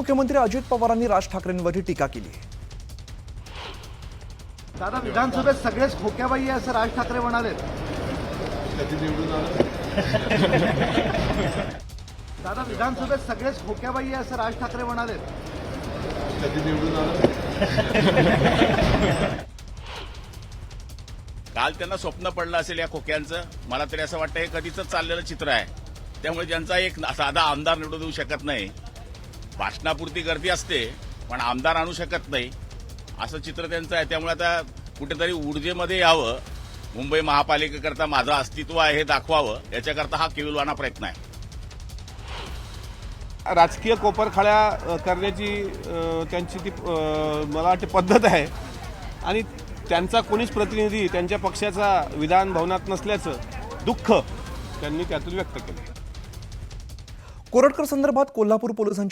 उपमुख्यमंत्री अजित पवारांनी राज ठाकरेंवरही टीका केली आहे। दादा, विधानसभेत सगळेच खोक्याबाई आहे असं राज ठाकरे म्हणाले। दादा, विधानसभेत सगळेच खोक्याबाई आहे असं राज ठाकरे म्हणाले। काल त्यांना स्वप्न पडलं असेल या खोक्यांचं। मला तरी असं वाटतं हे कधीच चाललेलं चित्र आहे। त्यामुळे ज्यांचा एक साधा आमदार निवडून देऊ शकत नाही, भाषणापुरती गर्दी असते पण आमदार आणू शकत नाही, असं चित्र त्यांचं आहे। त्यामुळे आता कुठेतरी ऊर्जेमध्ये यावं, मुंबई महापालिकेकरता माझं अस्तित्व आहे हे दाखवावं, याच्याकरता हा केविलवाणा प्रयत्न आहे। राजकीय कोपरखाळ्या करण्याची त्यांची ती मला वाटते पद्धत आहे आणि त्यांचा कोणीच प्रतिनिधी त्यांच्या पक्षाचा विधान भवनात नसल्याचं दुःख त्यांनी त्यातून व्यक्त केलं। कोरटकर संदर्भात कोल्हापूर पोलिसांची